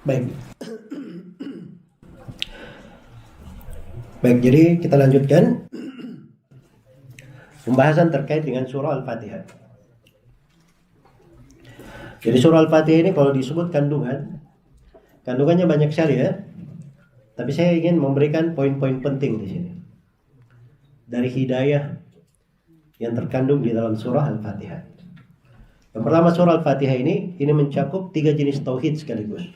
Baik. Baik, jadi kita lanjutkan pembahasan terkait dengan surah Al-Fatihah. Jadi surah Al-Fatihah ini kalau disebut kandungannya banyak sekali ya. Tapi saya ingin memberikan poin-poin penting di sini dari hidayah yang terkandung di dalam surah Al-Fatihah. Yang pertama, surah Al-Fatihah ini mencakup 3 jenis tauhid sekaligus.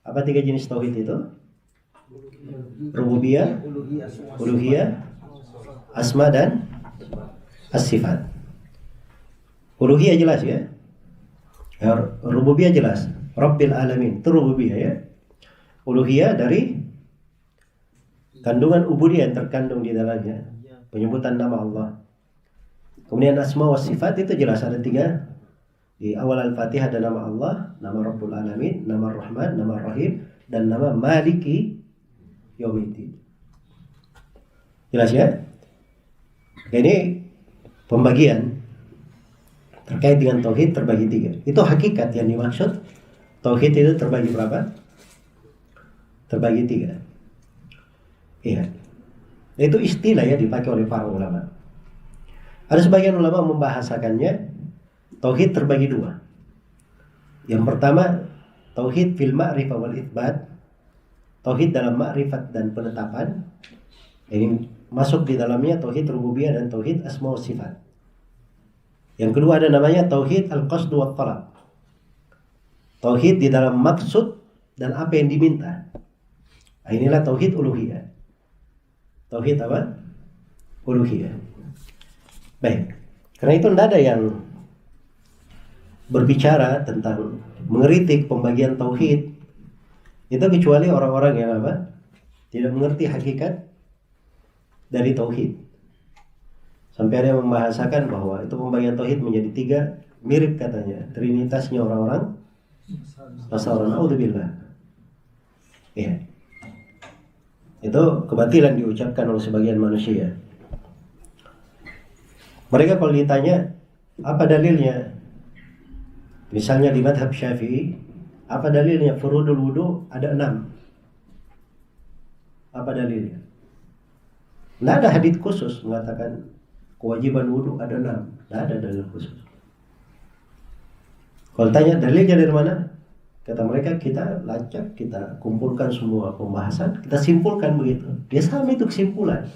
Apa 3 jenis tauhid itu? Rububiyah, uluhiyah, asma dan as-sifat. Uluhiyah jelas ya. Rububiyah jelas, Rabbil alamin, itu rububiyah ya. Uluhiyah dari kandungan ubudiyah yang terkandung di dalamnya, penyebutan nama Allah. Kemudian asma wa sifat itu jelas ada 3. Di awal Al-Fatihah ada nama Allah, nama Rabbul Alamin, nama Rahman, nama Rahim, dan nama Maliki Yaumiddin. Jelas ya? Ini pembagian terkait dengan tauhid terbagi 3. Itu hakikat yang dimaksud. Tauhid itu terbagi berapa? Terbagi 3. Iya. Itu istilah ya dipakai oleh para ulama. Ada sebagian ulama membahasakannya tauhid terbagi 2. Yang pertama, tauhid fil ma'rifah wal itsbat. Tauhid dalam ma'rifat dan penetapan. Ini masuk di dalamnya tauhid rububiyah dan tauhid asma wa sifat. Yang kedua ada namanya tauhid al-qasd wa talab. Tauhid di dalam maksud dan apa yang diminta. Nah, inilah tauhid uluhiyah. Tauhid apa? Uluhiyah. Baik. Karena itu tidak ada yang berbicara tentang mengkritik pembagian tauhid itu kecuali orang-orang yang apa? Tidak mengerti hakikat dari tauhid. Sampai ada yang membahasakan bahwa itu pembagian tauhid menjadi 3, mirip katanya trinitasnya orang-orang Nasrani. Naudzubillah. Ya. Itu kebatilan diucapkan oleh sebagian manusia. Mereka kalau ditanya apa dalilnya, misalnya di madhab Syafi'i, apa dalilnya furudul wudu ada 6? Apa dalilnya? Tidak ada hadits khusus mengatakan kewajiban wudu ada 6. Tidak ada dalil khusus. Kalau tanya dalilnya dari mana? Kata mereka, kita lacak, kita kumpulkan semua pembahasan, kita simpulkan begitu. Dia sama itu kesimpulan.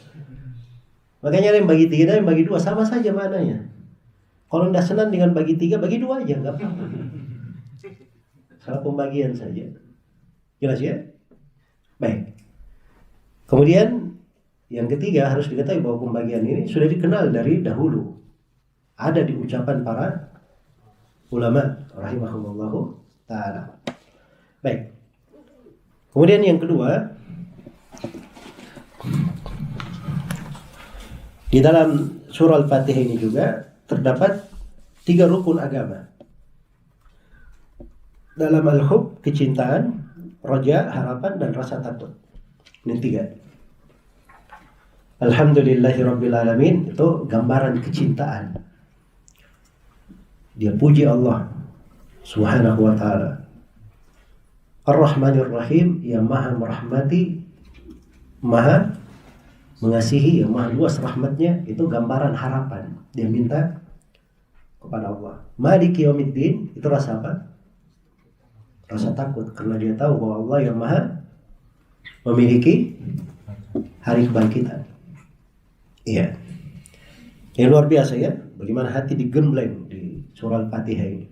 Makanya ada yang bagi 3 dan yang bagi 2 sama saja maknanya. Kalau tidak senang dengan bagi 3, bagi 2 aja, nggak apa-apa. Salah pembagian saja. Jelas ya? Baik. Kemudian yang ketiga harus diketahui bahwa pembagian ini sudah dikenal dari dahulu. Ada di ucapan para ulama rahimahumullahu ta'ala. Baik. Kemudian yang kedua, di dalam surah Al-Fatihah ini juga terdapat 3 rukun agama. Dalam al-hub, kecintaan, roja, harapan, dan rasa takut. Ini 3. Alhamdulillahirabbil alamin itu gambaran kecintaan. Dia puji Allah Subhanahu wa ta'ala. Ar-Rahmanir Rahim, yang maha merahmati, maha mengasihi, yang maha luas rahmatnya. Itu gambaran harapan. Dia minta kepada Allah. Maliki Yaumiddin, itu rasa apa? Rasa takut, karena dia tahu bahwa Allah yang maha memiliki hari kebangkitan. Iya. Yang luar biasa ya, bagaimana hati digembleng di surah Al-Fatihah ini.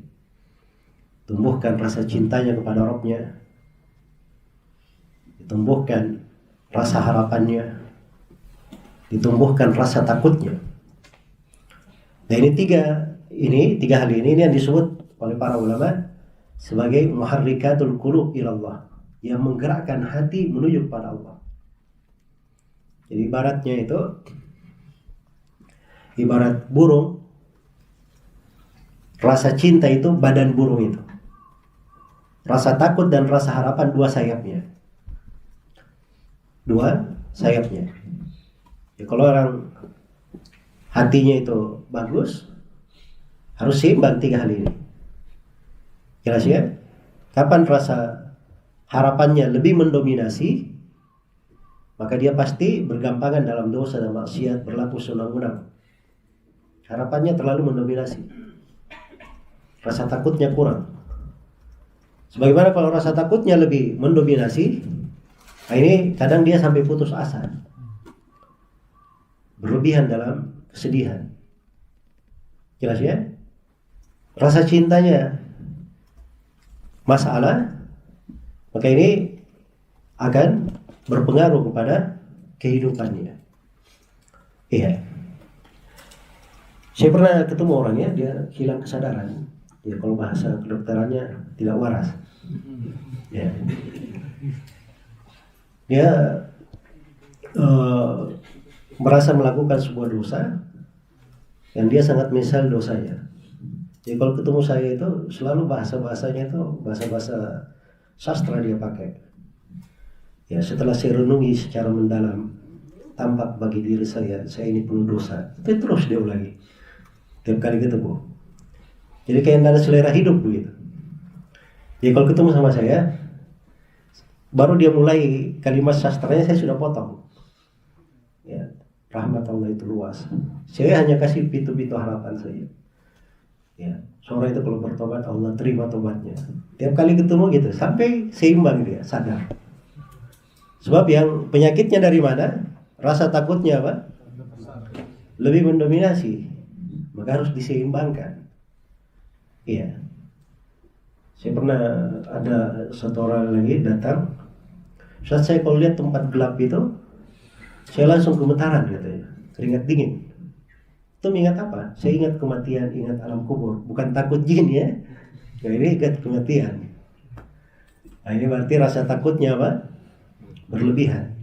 Tumbuhkan rasa cintanya kepada Rabbnya, ditumbuhkan rasa harapannya, ditumbuhkan rasa takutnya. Nah ini tiga hal ini yang disebut oleh para ulama sebagai muharrikatul qulub ilallah, yang menggerakkan hati menuju kepada Allah. Jadi ibaratnya itu ibarat burung. Rasa cinta itu badan burung itu. Rasa takut dan rasa harapan 2 sayapnya. 2 sayapnya. Ya, kalau orang hatinya itu bagus, harus seimbang 3 hal ini. Jelas ya? Kapan rasa harapannya lebih mendominasi, maka dia pasti bergampangan dalam dosa dan maksiat, berlaku senang-senang. Harapannya terlalu mendominasi, rasa takutnya kurang. Sebagaimana kalau rasa takutnya lebih mendominasi, nah ini kadang dia sampai putus asa, berlebihan dalam kesedihan. Jelas ya? Rasa cintanya masalah, maka ini akan berpengaruh kepada kehidupannya. Iya. Saya pernah ketemu orangnya, dia hilang kesadaran. Ya, kalau bahasa kedokterannya tidak waras. Ya. Dia merasa melakukan sebuah dosa yang dia sangat menyesal dosanya. Jadi kalau ketemu saya itu selalu bahasa-bahasanya itu bahasa-bahasa sastra dia pakai. Ya, setelah saya renungi secara mendalam, tampak bagi diri saya ini penuh dosa. Itu terus dia ulangi tiap kali ketemu. Jadi kayak nggak ada selera hidup begitu. Jadi kalau ketemu sama saya, baru dia mulai kalimat sastranya saya sudah potong. Ya, rahmat Allah itu luas. Saya hanya kasih pintu-pintu harapan saja. Ya, seorang itu kalau bertobat Allah terima tobatnya. Tiap kali ketemu gitu sampai seimbang dia sadar. Sebab yang penyakitnya dari mana? Rasa takutnya apa? Lebih mendominasi. Maka harus diseimbangkan. Iya. Saya pernah ada satu orang lagi datang. Saat saya kalau lihat tempat gelap itu, saya langsung gemetaran katanya, keringat dingin. Itu ingat apa? Saya ingat kematian, ingat alam kubur. Bukan takut jin ya. Nah, ini ingat kematian. Nah, ini berarti rasa takutnya apa? Berlebihan.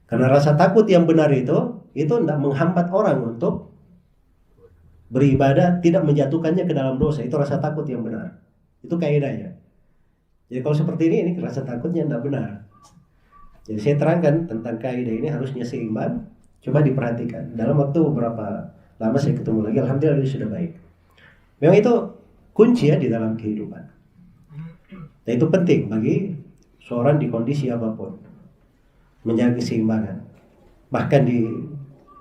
Karena rasa takut yang benar itu tidak menghambat orang untuk beribadah, tidak menjatuhkannya ke dalam dosa. Itu rasa takut yang benar. Itu kaidahnya. Jadi kalau seperti ini rasa takutnya tidak benar. Jadi saya terangkan tentang kaidah ini harusnya seimbang. Coba diperhatikan. Dalam waktu beberapa lama saya ketemu lagi, alhamdulillah sudah baik. Memang itu kunci ya di dalam kehidupan. Dan itu penting bagi seorang di kondisi apapun, menjaga keseimbangan. Bahkan di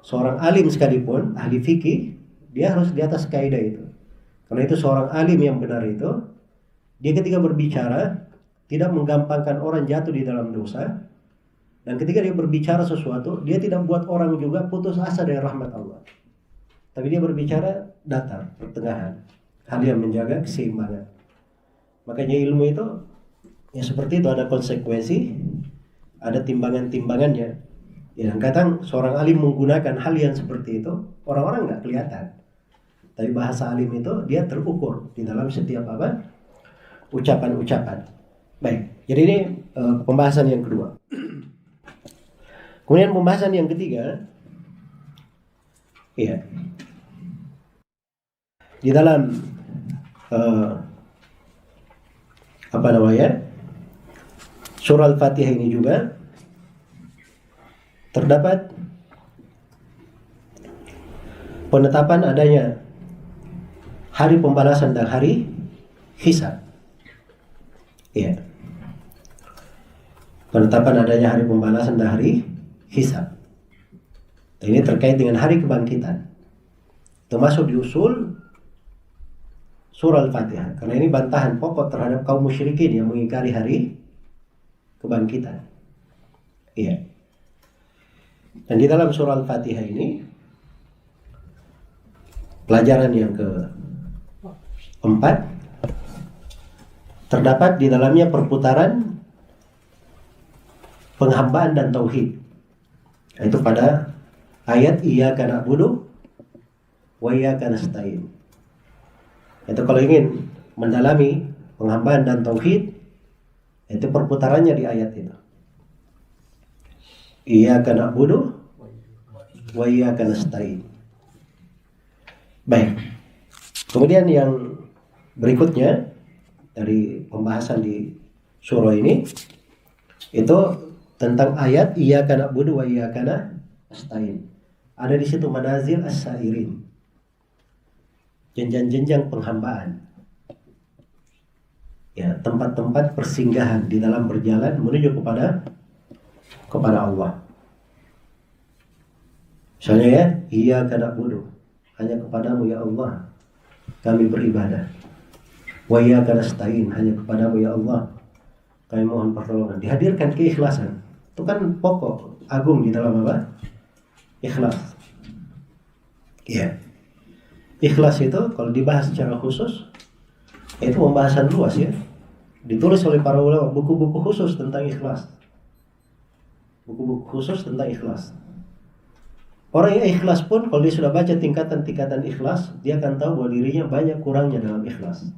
seorang alim sekalipun, ahli fikih, dia harus di atas kaidah itu. Karena itu seorang alim yang benar itu, dia ketika berbicara tidak menggampangkan orang jatuh di dalam dosa. Dan ketika dia berbicara sesuatu, dia tidak buat orang juga putus asa dari rahmat Allah. Tapi dia berbicara datar, pertengahan, hal yang menjaga keseimbangan. Makanya ilmu itu ya seperti itu, ada konsekuensi, ada timbangan-timbangannya. Ya, kadang seorang alim menggunakan hal yang seperti itu, orang-orang nggak kelihatan. Tapi bahasa alim itu dia terukur di dalam setiap apa? Ucapan-ucapan. Baik, jadi ini pembahasan yang kedua. Kemudian pembahasan yang ketiga, ya, di dalam surah Al-Fatihah ini juga terdapat penetapan adanya hari pembalasan dan hari hisab. Ya. Penetapan adanya hari pembalasan dan hari hisab. Ini terkait dengan hari kebangkitan. Termasuk di usul surah Al-Fatihah. Karena ini bantahan pokok terhadap kaum musyrikin yang mengingkari hari kebangkitan. Iya. Dan di dalam surah Al-Fatihah ini, pelajaran yang keempat, terdapat di dalamnya perputaran penghambaan dan tauhid. Itu pada ayat iyyaka na'budu wa iyyaka nasta'in. Itu kalau ingin mendalami penghambaan dan tauhid, itu perputarannya di ayat itu. Iyyaka na'budu wa iyyaka nasta'in. Baik. Kemudian yang berikutnya dari pembahasan di surah ini itu tentang ayat iyyaka na'budu wa iyyaka nasta'in. Ada di situ manazil as-sairin. Jenjang-jenjang penghambaan. ya, tempat-tempat persinggahan di dalam berjalan menuju kepada Allah. Misalnya ya, iyyaka na'budu, hanya kepadamu ya Allah kami beribadah. Wa iyyaka nasta'in, hanya kepadamu ya Allah kami mohon pertolongan. Dihadirkan keikhlasan. Itu kan pokok agung di dalam apa? Ikhlas. Ya. Ikhlas itu kalau dibahas secara khusus itu pembahasan luas ya. Ditulis oleh para ulama buku-buku khusus tentang ikhlas. Buku-buku khusus tentang ikhlas. Orang yang ikhlas pun kalau dia sudah baca tingkatan-tingkatan ikhlas, dia akan tahu bahwa dirinya banyak kurangnya dalam ikhlas.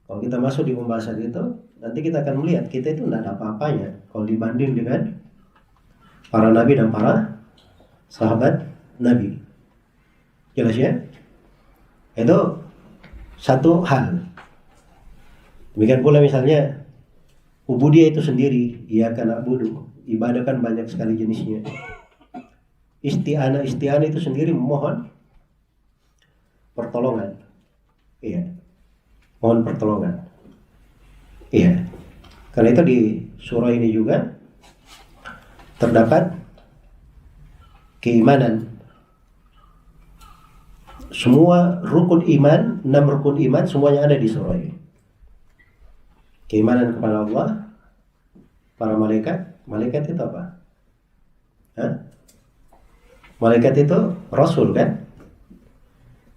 Kalau kita masuk di pembahasan itu, nanti kita akan melihat kita itu tidak ada apa-apanya kalau dibanding dengan para nabi dan para sahabat nabi. Jelas ya? Itu satu hal. Demikian pula misalnya ubudiyah itu sendiri, iyyaka na'budu, ibadah kan banyak sekali jenisnya. Isti'anah itu sendiri memohon pertolongan. Iya. Mohon pertolongan. Iya. Karena itu di surah ini juga terdapat keimanan. Semua rukun iman, 6 rukun iman semuanya ada di surah ini. Keimanan kepada Allah, para malaikat. Malaikat itu apa? Hah? Malaikat itu Rasul kan?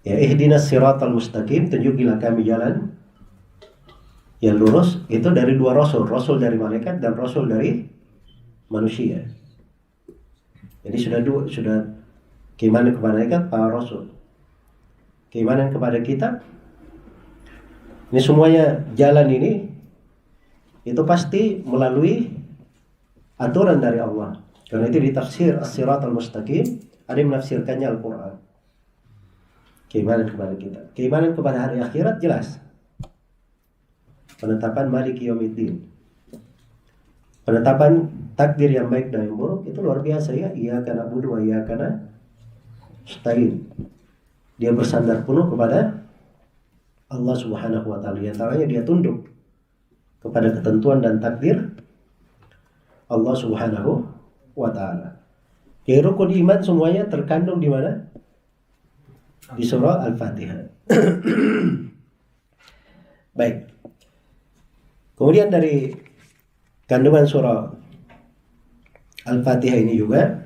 Ya, ihdinas siratal mustaqim, tunjukilah kami jalan yang lurus. Itu dari 2 Rasul. Rasul dari malaikat dan Rasul dari manusia. Jadi sudah keimanan kepada malaikat, para Rasul. Keimanan kepada kitab. Ini semuanya jalan ini itu pasti melalui aturan dari Allah. Karena itu di tafsir as-siratal mustaqim ada yang menafsirkannya Al-Quran. Keimanan kepada kita. Keimanan kepada hari akhirat jelas. Penetapan maliki yaumiddin. Penetapan takdir yang baik dan yang buruk itu luar biasa ya. Iyyaka na'budu wa iyyaka nasta'in. Dia bersandar penuh kepada Allah Subhanahu wa taala. Yang antaranya dia tunduk kepada ketentuan dan takdir Allah Subhanahu wa taala. Jadi rukun iman semuanya terkandung di mana? Di surah Al-Fatihah. Baik. Kemudian dari kandungan surah Al-Fatihah ini juga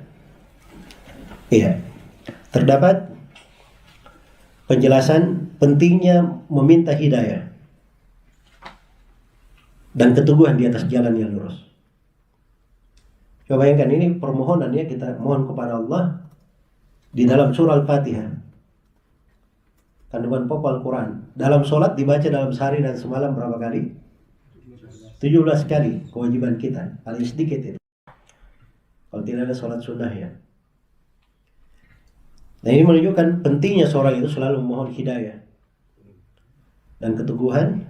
terdapat penjelasan pentingnya meminta hidayah dan keteguhan di atas jalan yang lurus. Coba bayangkan ini permohonannya, kita mohon kepada Allah di dalam surah Al-Fatihah. Kandungan pokok Al-Quran. Dalam sholat dibaca dalam sehari dan semalam berapa kali? 17 kali kewajiban kita. Paling sedikit itu. Kalau tidak ada sholat sunnah ya. Nah ini menunjukkan pentingnya seorang itu selalu memohon hidayah dan keteguhan.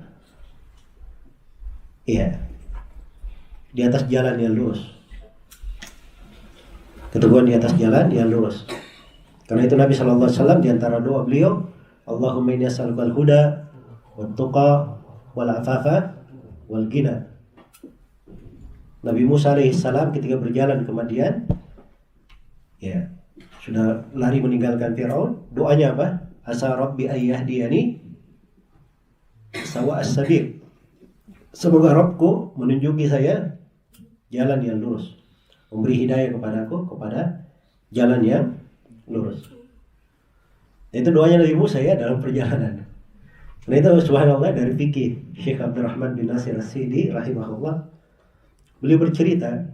Iya. Di atas jalan yang lurus. Keteguhan di atas jalan yang lurus. Karena itu Nabi SAW di antara doa beliau, Allahumma inni as'aluka al-huda wat-tuqa wal-afafa wal-ghina. Nabi Musa alaihissalam ketika berjalan ke Madian, ya, sudah lari meninggalkan Firaun, doanya apa? Asa rabbi ayyahdiyani sawa as-sabil. Semoga Rabbku menunjuki saya jalan yang lurus, memberi hidayah kepadaku kepada jalan yang lurus. Itu doanya Nabi Musa ya dalam perjalanan. Nah itu subhanallah dari fikih Syekh Abdurrahman bin Nasir As-Sidi rahimahullah. Beliau bercerita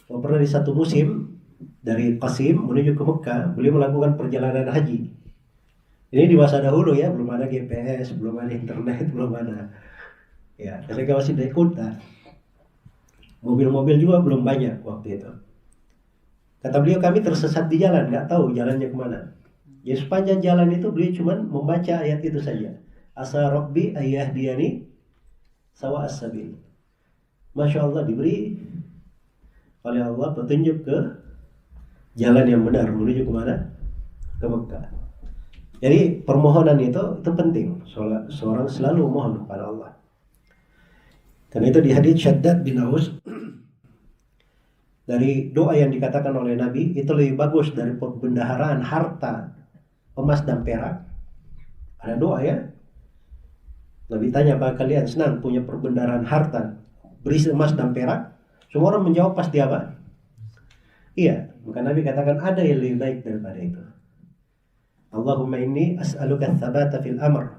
bahwa pernah di satu musim dari Qasim menuju ke Mekah, beliau melakukan perjalanan haji. Ini di masa dahulu ya, belum ada GPS, belum ada internet, belum ada. Ya, ketika masih di kota. Mobil-mobil juga belum banyak waktu itu. Kata beliau, kami tersesat di jalan, nggak tahu jalannya kemana. Ya sepanjang jalan itu beliau cuma membaca ayat itu saja. Asa rabbi ayyahdiyani sawa as-sabil. Masya Allah, diberi oleh Allah petunjuk ke jalan yang benar menuju kemana? Ke Mekah. Jadi permohonan itu penting. Seorang selalu mohon kepada Allah. Karena itu di hadits Syaddad bin Aus, dari doa yang dikatakan oleh Nabi itu lebih bagus dari perbendaharaan harta emas dan perak. Ada doa ya. Nabi tanya, apakah kalian senang punya perbendaharaan harta berisi emas dan perak? Semua orang menjawab pasti apa? Iya. Maka Nabi katakan ada yang lebih baik daripada itu. Allahumma inni as'aluka tsabata fil amr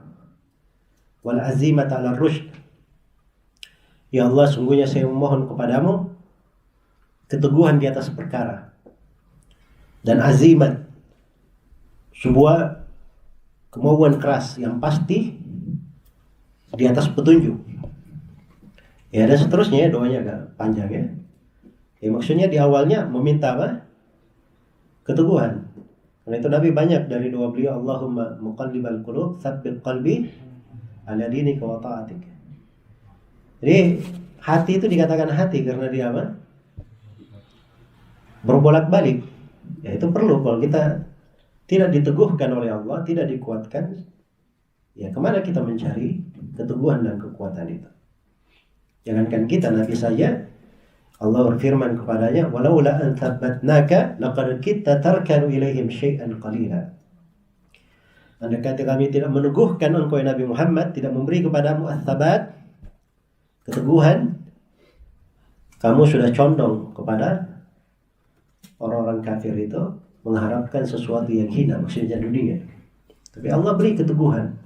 wal azimata 'ala rusyd. Ya Allah, sungguhnya saya memohon kepadamu keteguhan di atas perkara dan azimat, sebuah kemauan keras yang pasti di atas petunjuk. Ya, dan seterusnya doanya agak panjang ya. Ya, maksudnya di awalnya meminta apa? Keteguhan. Karena itu Nabi banyak dari doa beliau, Allahumma muqallibal qulub tsabbit qalbi ala dinika wa ta'atik. Jadi hati itu dikatakan hati karena dia apa? Berbolak-balik. Ya, itu perlu. Kalau kita tidak diteguhkan oleh Allah, tidak dikuatkan, ya kemana kita mencari keteguhan dan kekuatan itu? Jangankan kita, Nabi saja Allah berfirman kepadanya, walaula an tsabbatnaka laqad kitta tarkanu ilaihim syai'an qalila. Andai kata kami tidak meneguhkan engkau ya Nabi Muhammad, tidak memberi kepadamu ats-tsabat, keteguhan, kamu sudah condong kepada orang-orang kafir itu mengharapkan sesuatu yang hina, maksudnya dunia. Tapi Allah beri keteguhan.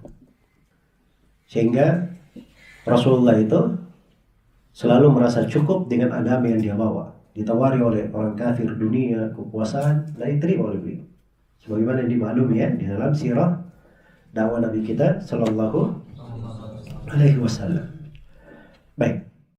Sehingga Rasulullah itu selalu merasa cukup dengan agama yang dia bawa. Ditawari oleh orang kafir dunia, kekuasaan, dan diterima oleh beliau. Sebagaimana yang dimaklumi ya di dalam sirah dakwah Nabi kita sallallahu alaihi wasallam. Baik.